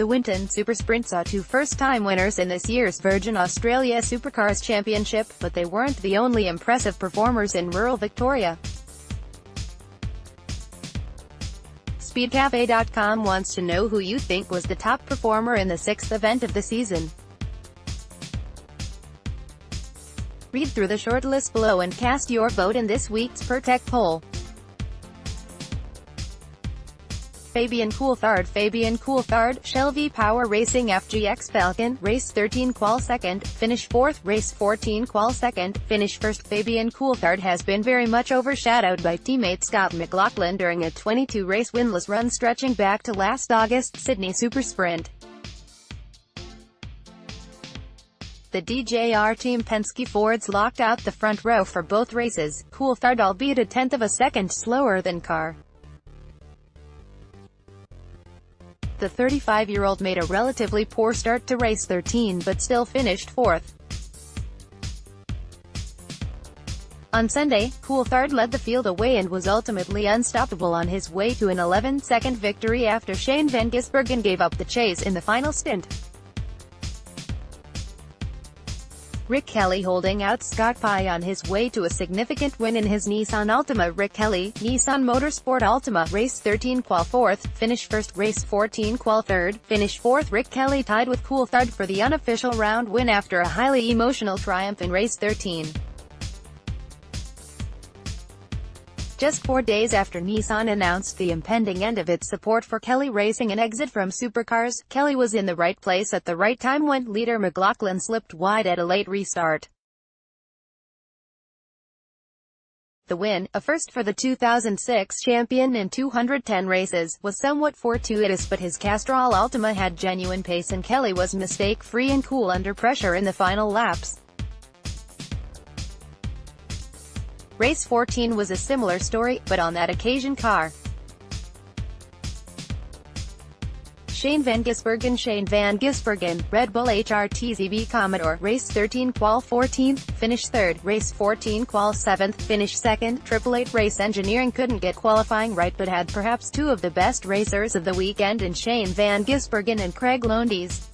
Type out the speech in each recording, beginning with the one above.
The Winton SuperSprint saw two first-time winners in this year's Virgin Australia Supercars Championship, but they weren't the only impressive performers in rural Victoria. SpeedCafe.com wants to know who you think was the top performer in the sixth event of the season. Read through the shortlist below and cast your vote in this week's Pirtek Poll. Fabian Coulthard Fabian Coulthard, Shell V-Power Racing FGX Falcon, Race 13 Qual second, finish 4th, Race 14 Qual second, finish 1st. Fabian Coulthard has been very much overshadowed by teammate Scott McLaughlin during a 22-race winless run stretching back to last August Sydney Supersprint. The DJR Team Penske Fords locked out the front row for both races, Coulthard albeit a tenth of a second slower than Carr. The 35-year-old made a relatively poor start to race 13 but still finished 4th. On Sunday, Coulthard led the field away and was ultimately unstoppable on his way to an 11-second victory after Shane van Gisbergen gave up the chase in the final stint. Rick Kelly holding out Scott Pye on his way to a significant win in his Nissan Altima. Rick Kelly, Nissan Motorsport Altima, Race 13 Qual 4th, finish 1st, Race 14 Qual 3rd, finish 4th. Rick Kelly tied with Coulthard for the unofficial round win after a highly emotional triumph in Race 13. Just 4 days after Nissan announced the impending end of its support for Kelly Racing and exit from supercars, Kelly was in the right place at the right time when leader McLaughlin slipped wide at a late restart. The win, a first for the 2006 champion in 210 races, was somewhat fortuitous, but his Castrol Altima had genuine pace and Kelly was mistake-free and cool under pressure in the final laps. Race 14 was a similar story, but on that occasion Shane van Gisbergen, Red Bull HRTZB Commodore, Race 13 Qual 14th, finish 3rd, Race 14 Qual 7th, finish 2nd. 888 Race Engineering couldn't get qualifying right but had perhaps two of the best racers of the weekend in Shane van Gisbergen and Craig Lowndes.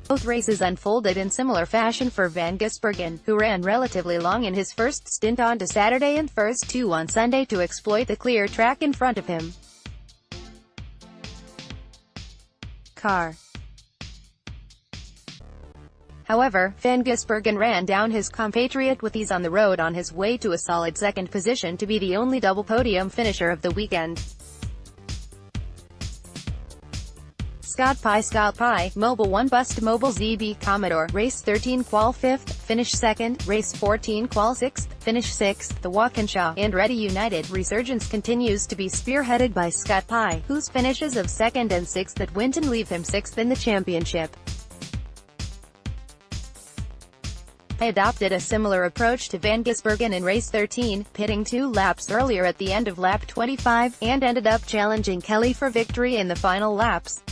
Both races unfolded in similar fashion for van Gisbergen, who ran relatively long in his first stint onto Saturday and first two on Sunday to exploit the clear track in front of him. However, van Gisbergen ran down his compatriot with ease on the road on his way to a solid second position to be the only double podium finisher of the weekend. Scott Pye, Mobile 1 Bust Mobile ZB Commodore, Race 13 Qual 5th, finish 2nd, Race 14 Qual 6th, finish 6th. The Walkinshaw and Ready United resurgence continues to be spearheaded by Scott Pye, whose finishes of 2nd and 6th at Winton leave him 6th in the championship. Pye adopted a similar approach to van Gisbergen in Race 13, pitting 2 laps earlier at the end of lap 25, and ended up challenging Kelly for victory in the final laps.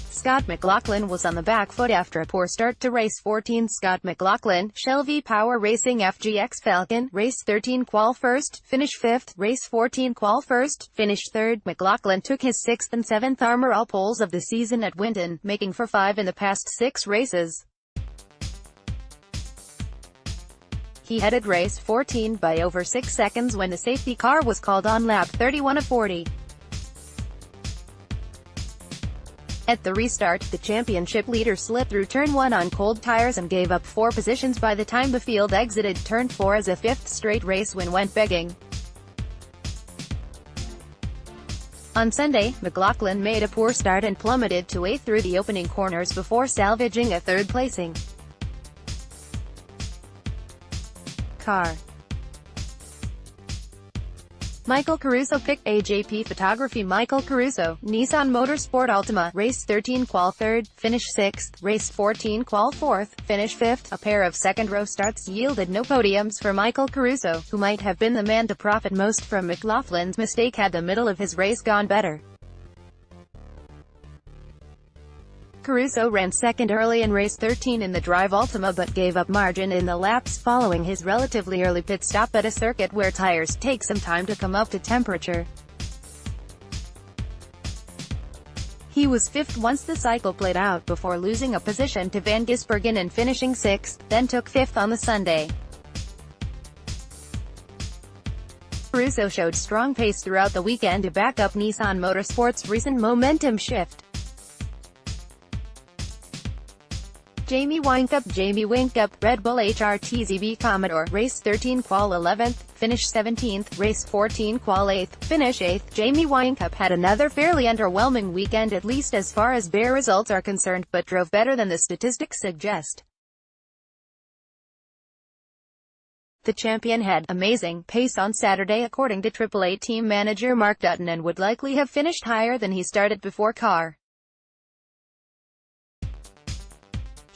Scott McLaughlin was on the back foot after a poor start to Race 14. Scott McLaughlin, Shell V-Power Racing FGX Falcon, Race 13 Qual 1st, finish 5th, Race 14 Qual 1st, finish 3rd. McLaughlin took his 6th and 7th Armour All poles of the season at Winton, making for 5 in the past 6 races. He headed Race 14 by over 6 seconds when the safety car was called on lap 31 of 40. At the restart, the championship leader slid through Turn 1 on cold tires and gave up 4 positions by the time the field exited Turn 4 as a 5th straight race win went begging. On Sunday, McLaughlin made a poor start and plummeted to 8th through the opening corners before salvaging a 3rd placing. Michael Caruso picked AJP Photography. Michael Caruso, Nissan Motorsport Altima, Race 13 Qual 3rd, finish 6th, Race 14 Qual 4th, finish 5th. A pair of second-row starts yielded no podiums for Michael Caruso, who might have been the man to profit most from McLaughlin's mistake had the middle of his race gone better. Caruso ran second early in race 13 in the Drive Ultima but gave up margin in the laps following his relatively early pit stop at a circuit where tires take some time to come up to temperature. He was fifth once the cycle played out before losing a position to Van Gisbergen and finishing sixth, then took fifth on the Sunday. Caruso showed strong pace throughout the weekend to back up Nissan Motorsport's recent momentum shift. Jamie Whincup, Red Bull HRT Commodore, race 13 Qual 11th, finish 17th, race 14 Qual 8th, finish 8th. Jamie Whincup had another fairly underwhelming weekend at least as far as bare results are concerned, but drove better than the statistics suggest. The champion had amazing pace on Saturday according to AAA team manager Mark Dutton and would likely have finished higher than he started before car.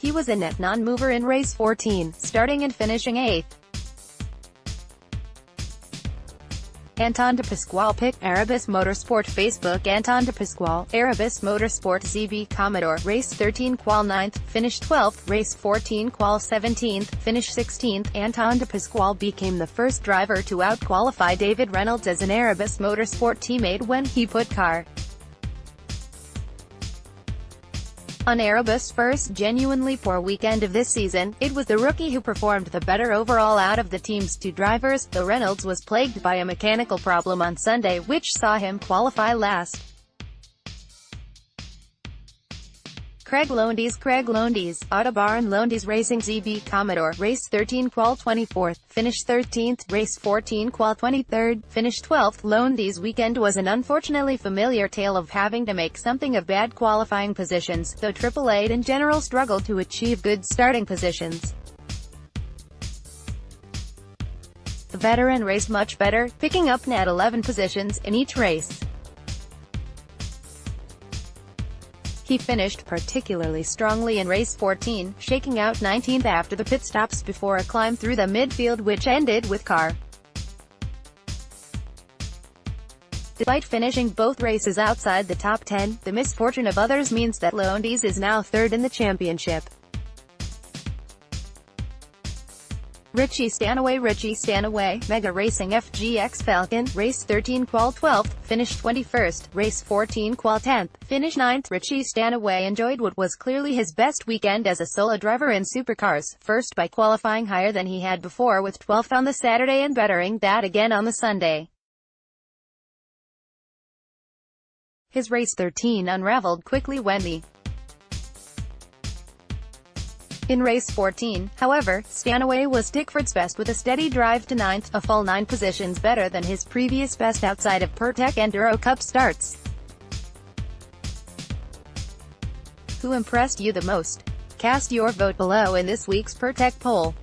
He was a net non-mover in race 14, starting and finishing 8th. Anton de Pasquale pick, Erebus Motorsport Facebook Anton de Pasquale, Erebus Motorsport ZB Commodore, race 13 Qual 9th, finish 12th, race 14 Qual 17th, finish 16th. Anton de Pasquale became the first driver to out-qualify David Reynolds as an Erebus Motorsport teammate when he put car. On Erebus' first genuinely poor weekend of this season, it was the rookie who performed the better overall out of the team's two drivers, though Reynolds was plagued by a mechanical problem on Sunday which saw him qualify last. Craig Lowndes, Autobarn Lowndes Racing ZB Commodore, race 13 Qual 24th, finish 13th, race 14 Qual 23rd, finish 12th. Lowndes' weekend was an unfortunately familiar tale of having to make something of bad qualifying positions, though AAA in general struggled to achieve good starting positions. The veteran raced much better, picking up net 11 positions in each race. He finished particularly strongly in race 14, shaking out 19th after the pit stops before a climb through the midfield which ended with car. Despite finishing both races outside the top 10, the misfortune of others means that Lowndes is now third in the championship. Richie Stanaway, Mega Racing FGX Falcon, race 13 Qual 12th, finished 21st, race 14 Qual 10th, finish 9th. Richie Stanaway enjoyed what was clearly his best weekend as a solo driver in supercars, first by qualifying higher than he had before with 12th on the Saturday and bettering that again on the Sunday. His race 13 unraveled quickly when In race 14, however, Stanaway was Tickford's best with a steady drive to 9th, a full 9 positions better than his previous best outside of Pirtek Enduro Cup starts. Who impressed you the most? Cast your vote below in this week's Pirtek Poll.